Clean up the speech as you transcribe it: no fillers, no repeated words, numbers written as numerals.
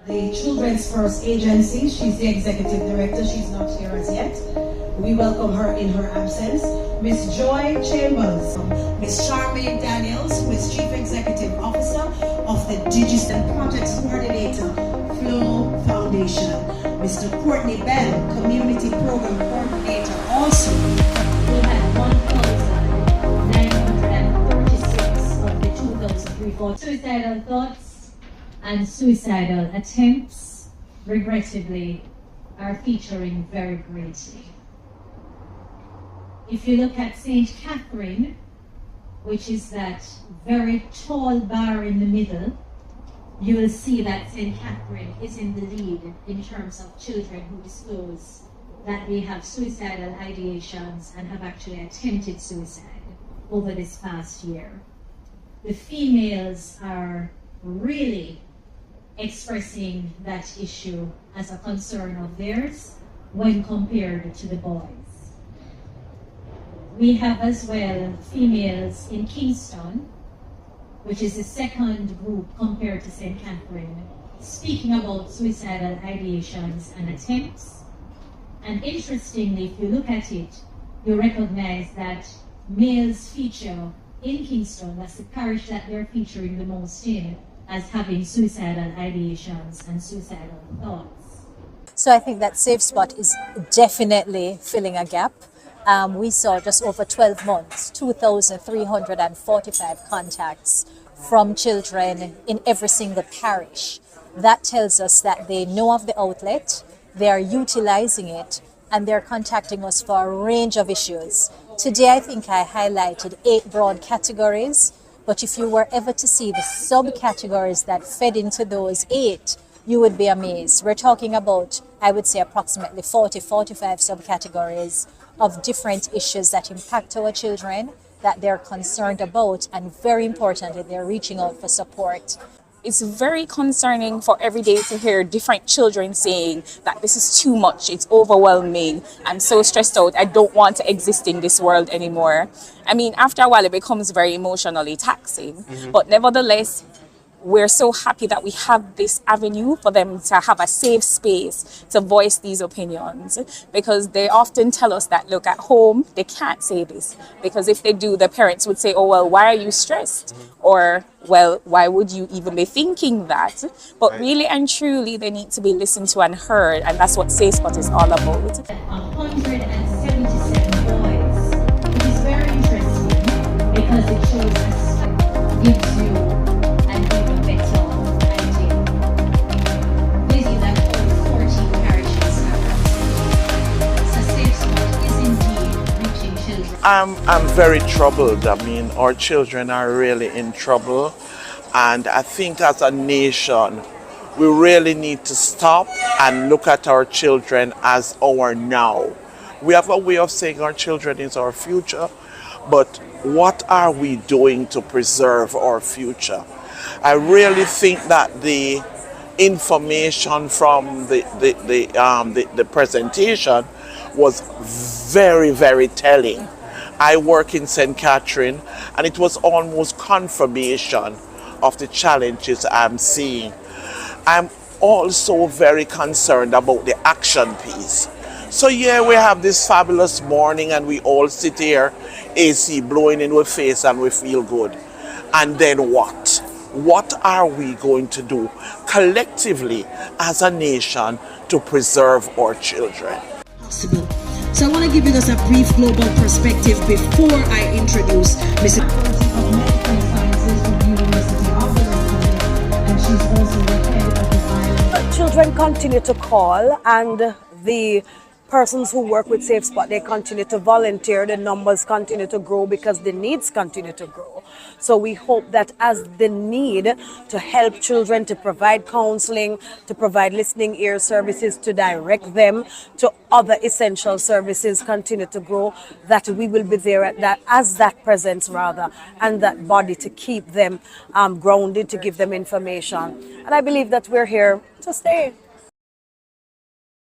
the Children's First Agency. She's the executive director. She's not here as yet. We welcome her in her absence. Miss Joy Chambers, Miss Charmaine Daniels, who is Chief Executive Officer of the Digital Projects Coordinator, Flow Foundation. Mr. Courtney Bell, Community Program Coordinator, also. We had 1,936 of the 2,000 reports. Suicidal thoughts and suicidal attempts, regrettably, are featuring very greatly. If you look at St. Catherine, which is that very tall bar in the middle, you will see that St. Catherine is in the lead in terms of children who disclose that they have suicidal ideations and have actually attempted suicide over this past year. The females are really expressing that issue as a concern of theirs when compared to the boys. We have as well females in Kingston, which is the second group compared to St. Catherine, speaking about suicidal ideations and attempts. And interestingly, if you look at it, you recognize that males feature in Kingston, that's the parish that they're featuring the most in, as having suicidal ideations and suicidal thoughts. So I think that Safe Spot is definitely filling a gap. We saw just over 12 months, 2,345 contacts from children in every single parish. That tells us that they know of the outlet, they are utilizing it, and they're contacting us for a range of issues. Today, I think I highlighted 8 broad categories, but if you were ever to see the subcategories that fed into those 8, you would be amazed. We're talking about, I would say, approximately 45 subcategories of different issues that impact our children, that they're concerned about, and very importantly, they're reaching out for support. It's very concerning for every day to hear different children saying that this is too much, it's overwhelming, I'm so stressed out, I don't want to exist in this world anymore. I mean, after a while it becomes very emotionally taxing, but nevertheless, we're so happy that we have this avenue for them to have a safe space to voice these opinions, because they often tell us that, look, at home, they can't say this, because if they do, the parents would say, oh, well, why are you stressed? Or, well, why would you even be thinking that? But really and truly, they need to be listened to and heard, and that's what Safe Spot is all about. 177 boys, which is very interesting because it shows us, gives you I'm very troubled. I mean, our children are really in trouble. And I think as a nation, we really need to stop and look at our children as our now. We have a way of saying our children is our future, but what are we doing to preserve our future? I really think that the information from the presentation was very, very telling. I work in St. Catherine, and it was almost confirmation of the challenges I'm seeing. I'm also very concerned about the action piece. So yeah, we have this fabulous morning and we all sit here, AC blowing in our face, and we feel good. And then what? What are we going to do collectively as a nation to preserve our children? Possible. So I want to give you just a brief global perspective before I introduce Mr. Faculty of Medical Sciences from the University of the and she's also the head of the bio. Children continue to call, and the persons who work with Safe Spot, they continue to volunteer, the numbers continue to grow because the needs continue to grow. So we hope that as the need to help children, to provide counseling, to provide listening ear services, to direct them to other essential services continue to grow, that we will be there at that, as that presence rather, and that body to keep them grounded, to give them information. And I believe that we're here to stay.